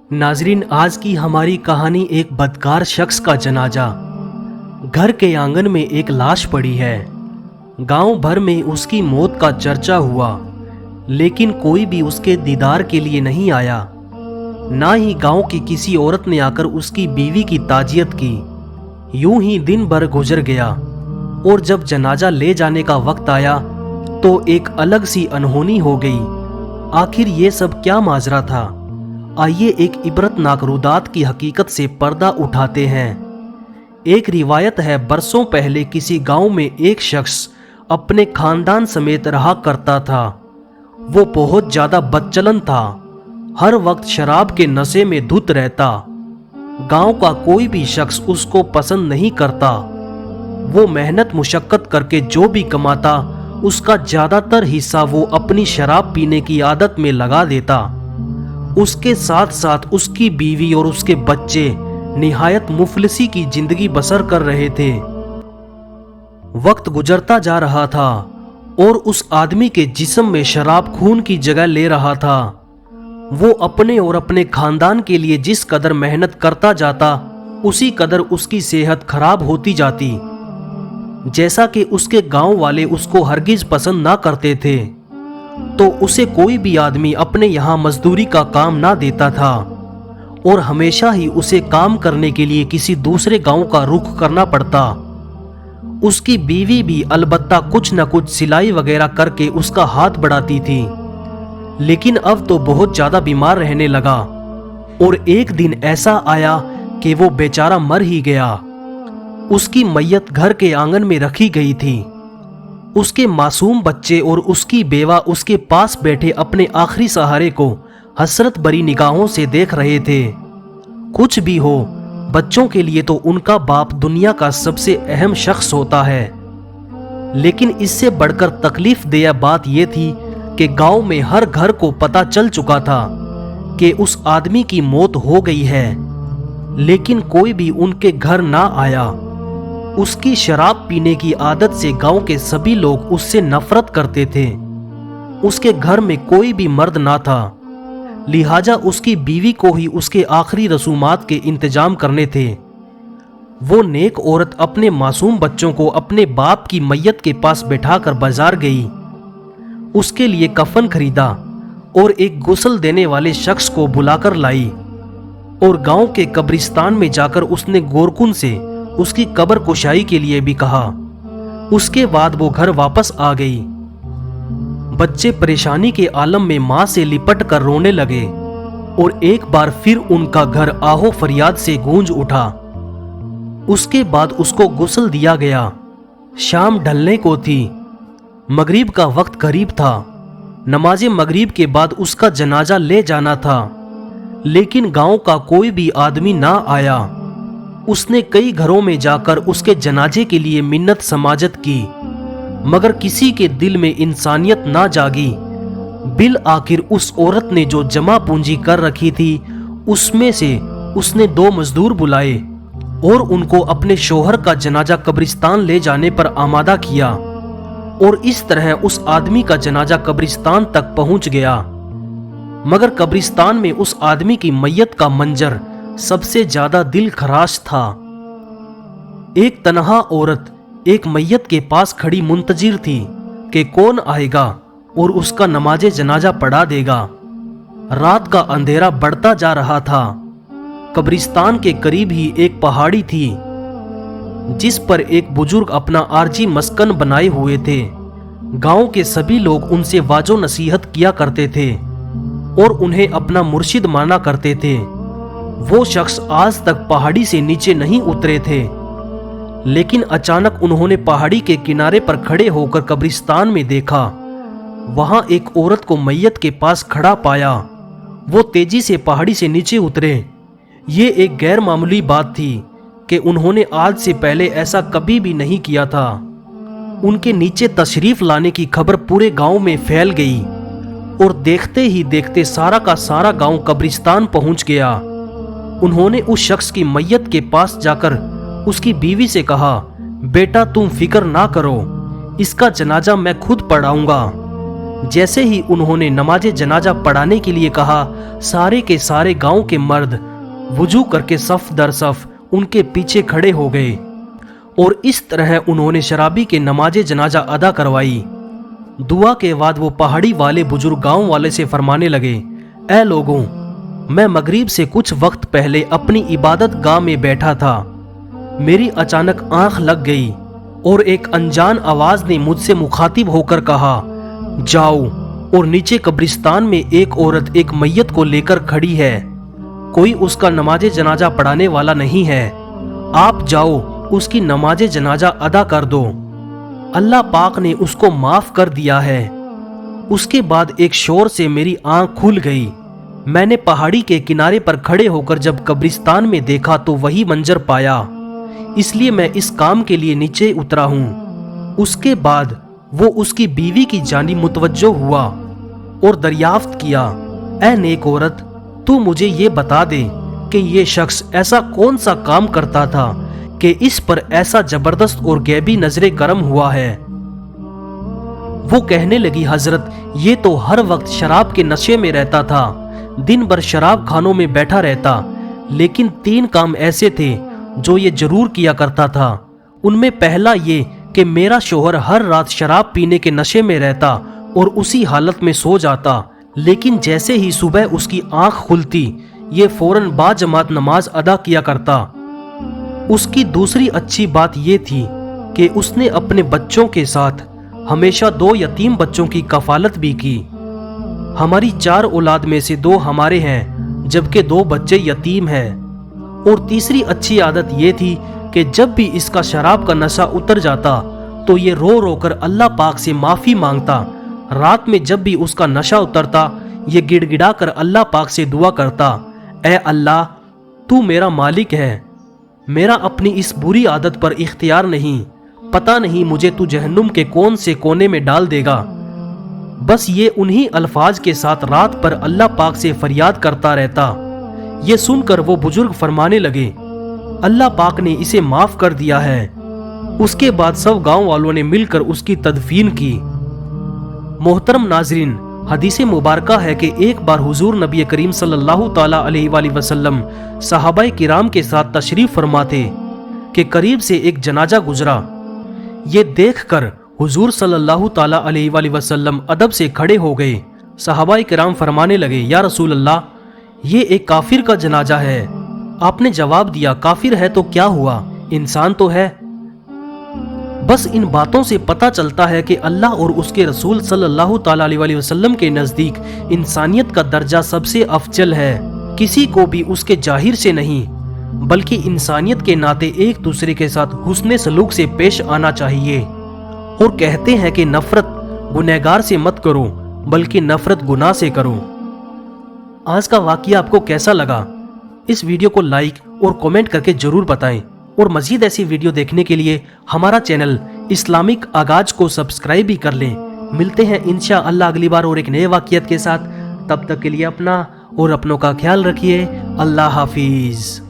नाजरीन, आज की हमारी कहानी एक बदकार शख्स का जनाजा। घर के आंगन में एक लाश पड़ी है। गांव भर में उसकी मौत का चर्चा हुआ, लेकिन कोई भी उसके दीदार के लिए नहीं आया। ना ही गांव की किसी औरत ने आकर उसकी बीवी की ताजियत की। यूं ही दिन भर गुजर गया और जब जनाजा ले जाने का वक्त आया तो एक अलग सी अनहोनी हो गई। आखिर ये सब क्या माजरा था? आइए एक इबरतनाक रुदात की हकीकत से पर्दा उठाते हैं। एक रिवायत है, बरसों पहले किसी गांव में एक शख्स अपने खानदान समेत रहा करता था। वो बहुत ज्यादा बदचलन था, हर वक्त शराब के नशे में धुत रहता। गांव का कोई भी शख्स उसको पसंद नहीं करता। वो मेहनत मुशक्कत करके जो भी कमाता, उसका ज्यादातर हिस्सा वो अपनी शराब पीने की आदत में लगा देता। उसके साथ साथ उसकी बीवी और उसके बच्चे निहायत मुफलिसी की जिंदगी बसर कर रहे थे। वक्त गुजरता जा रहा था और उस आदमी के जिस्म में शराब खून की जगह ले रहा था। वो अपने और अपने खानदान के लिए जिस कदर मेहनत करता जाता, उसी कदर उसकी सेहत खराब होती जाती। जैसा कि उसके गांव वाले उसको हरगिज पसंद ना करते थे, तो उसे कोई भी आदमी अपने यहाँ मजदूरी का काम ना देता था और हमेशा ही उसे काम करने के लिए किसी दूसरे गांव का रुख करना पड़ता। उसकी बीवी भी अलबत्ता कुछ न कुछ सिलाई वगैरह करके उसका हाथ बढ़ाती थी, लेकिन अब तो बहुत ज्यादा बीमार रहने लगा और एक दिन ऐसा आया कि वो बेचारा मर ही गया। उसकी मैयत घर के आंगन में रखी गई थी। उसके मासूम बच्चे और उसकी बेवा उसके पास बैठे अपने आखिरी सहारे को हसरत भरी निगाहों से देख रहे थे। कुछ भी हो, बच्चों के लिए तो उनका बाप दुनिया का सबसे अहम शख्स होता है। लेकिन इससे बढ़कर तकलीफ देह बात यह थी कि गांव में हर घर को पता चल चुका था कि उस आदमी की मौत हो गई है, लेकिन कोई भी उनके घर ना आया। उसकी शराब पीने की आदत से गांव के सभी लोग उससे नफरत करते थे। उसके घर में कोई भी मर्द ना था, लिहाजा उसकी बीवी को ही उसके आखिरी रसूमात के इंतजाम करने थे। वो नेक औरत अपने मासूम बच्चों को अपने बाप की मैयत के पास बैठाकर बाजार गई। उसके लिए कफन खरीदा और एक गुस्ल देने वाले शख्स को बुलाकर लाई और गांव के कब्रिस्तान में जाकर उसने गोरकुन से उसकी कब्र कुशाई के लिए भी कहा। उसके बाद वो घर वापस आ गई। बच्चे परेशानी के आलम में मां से लिपट कर रोने लगे और एक बार फिर उनका घर आहो फरियाद से गूंज उठा। उसके बाद उसको गुस्ल दिया गया। शाम ढलने को थी, मगरिब का वक्त करीब था। नमाज़े मगरिब के बाद उसका जनाजा ले जाना था, लेकिन गांव का कोई भी आदमी ना आया। उसने कई घरों में जाकर उसके जनाजे के लिए मिन्नत समाजत की, मगर किसी के दिल में इंसानियत ना जागी। बिल आखिर उस औरत ने जो जमा पूंजी कर रखी थी, उसमें से उसने 2 मजदूर बुलाए और उनको अपने शोहर का जनाजा कब्रिस्तान ले जाने पर आमादा किया और इस तरह उस आदमी का जनाजा कब्रिस्तान तक पहुंच गया। मगर कब्रिस्तान में उस आदमी की मैयत का मंजर सबसे ज्यादा दिल खराश था। एक तन्हा औरत एक मैयत के पास खड़ी मुंतजिर थी कि कौन आएगा और उसका नमाजे जनाजा पढ़ा देगा। रात का अंधेरा बढ़ता जा रहा था। कब्रिस्तान के करीब ही एक पहाड़ी थी, जिस पर एक बुजुर्ग अपना आरजी मस्कन बनाए हुए थे। गांव के सभी लोग उनसे वाजो नसीहत किया करते थे और उन्हें अपना मुर्शिद माना करते थे। वो शख्स आज तक पहाड़ी से नीचे नहीं उतरे थे, लेकिन अचानक उन्होंने पहाड़ी के किनारे पर खड़े होकर कब्रिस्तान में देखा। वहां एक औरत को मैयत के पास खड़ा पाया। वो तेजी से पहाड़ी से नीचे उतरे। ये एक गैर मामूली बात थी कि उन्होंने आज से पहले ऐसा कभी भी नहीं किया था। उनके नीचे तशरीफ लाने की खबर पूरे गांव में फैल गई और देखते ही देखते सारा का सारा गांव कब्रिस्तान पहुंच गया। उन्होंने उस शख्स की मैयत के पास जाकर उसकी बीवी से कहा, बेटा तुम फिक्र ना करो, इसका जनाजा मैं खुद पढ़ाऊंगा। जैसे ही उन्होंने नमाज जनाजा पढ़ाने के लिए कहा, सारे के सारे गांव के मर्द वुजू करके सफ दर सफ उनके पीछे खड़े हो गए और इस तरह उन्होंने शराबी के नमाज जनाजा अदा करवाई। दुआ के बाद वो पहाड़ी वाले बुजुर्ग गांव वाले से फरमाने लगे, ऐ लोगों, मैं मगरिब से कुछ वक्त पहले अपनी इबादत गाह में बैठा था। मेरी अचानक आंख लग गई और एक अनजान आवाज ने मुझसे मुखातिब होकर कहा, जाओ और नीचे कब्रिस्तान में एक औरत एक मैयत को लेकर खड़ी है, कोई उसका नमाज जनाजा पढ़ाने वाला नहीं है, आप जाओ उसकी नमाज जनाजा अदा कर दो, अल्लाह पाक ने उसको माफ कर दिया है। उसके बाद एक शोर से मेरी आंख खुल गई। मैंने पहाड़ी के किनारे पर खड़े होकर जब कब्रिस्तान में देखा तो वही मंजर पाया, इसलिए मैं इस काम के लिए नीचे उतरा हूँ। उसके बाद वो उसकी बीवी की जानिब मुतवज्जो हुआ और दरियाफ्त किया, ऐ नेक औरत, तू मुझे ये बता दे कि ये शख्स ऐसा कौन सा काम करता था कि इस पर ऐसा जबरदस्त और गैबी नजरे करम हुआ है। वो कहने लगी, हजरत, ये तो हर वक्त शराब के नशे में रहता था, दिन भर शराब खानों में बैठा रहता, लेकिन 3 काम ऐसे थे जो ये जरूर किया करता था। उनमें पहला ये कि मेरा शोहर हर रात शराब पीने के नशे में रहता और उसी हालत में सो जाता, लेकिन जैसे ही सुबह उसकी आंख खुलती ये फौरन बाजमात नमाज अदा किया करता। उसकी दूसरी अच्छी बात ये थी कि उसने अपने बच्चों के साथ हमेशा 2 यतीम बच्चों की कफालत भी की। हमारी 4 औलाद में से 2 हमारे हैं, जबकि 2 बच्चे यतीम हैं। और तीसरी अच्छी आदत ये थी कि जब भी इसका शराब का नशा उतर जाता तो ये रो रो कर अल्लाह पाक से माफ़ी मांगता। रात में जब भी उसका नशा उतरता ये गिड़गिड़ा कर अल्लाह पाक से दुआ करता, ऐ अल्लाह, तू मेरा मालिक है, मेरा अपनी इस बुरी आदत पर इख्तियार नहीं, पता नहीं मुझे तू जहन्नुम के कौन से कोने में डाल देगा। बस ये उन्हीं अल्फाज के साथ रात पर अल्लाह पाक से फरियाद करता रहता। ये सुनकर वो बुजुर्ग फरमाने लगे, अल्लाह पाक ने इसे माफ कर दिया है। उसके बाद सब गांव वालों ने मिलकर उसकी तदफीन की। मोहतरम नाजरीन, हदीस मुबारका है कि एक बार हुजूर नबी करीम सल्लल्लाहु ताला अलैहि वसल्लम सहाबाए किराम के साथ तशरीफ फरमा थे कि करीब से एक जनाजा गुजरा। ये देखकर हुजूर सल्लल्लाहु ताला अलैहि वसल्लम अदब से खड़े हो गए। सहाबाए किराम फरमाने लगे, या रसूल अल्लाह, ये एक काफिर का जनाजा है। आपने जवाब दिया, काफिर है तो क्या हुआ, इंसान तो है। बस इन बातों से पता चलता है कि अल्लाह और उसके रसूल सल्लल्लाहु ताला अलैहि वसल्लम के नजदीक इंसानियत का दर्जा सबसे अफजल है। किसी को भी उसके जाहिर से नहीं बल्कि इंसानियत के नाते एक दूसरे के साथ हुस्ने सलूक से पेश आना चाहिए। और कहते हैं कि नफरत गुनहगार से मत करो बल्कि नफरत गुनाह से करो। आज का वाकया आपको कैसा लगा? इस वीडियो को लाइक और कमेंट करके जरूर बताएं और मजीद ऐसी वीडियो देखने के लिए हमारा चैनल इस्लामिक आगाज को सब्सक्राइब भी कर लें। मिलते हैं इंशाअल्लाह अगली बार और एक नए वाकयात के साथ। तब तक के लिए अपना और अपनों का ख्याल रखिए। अल्लाह हाफिज।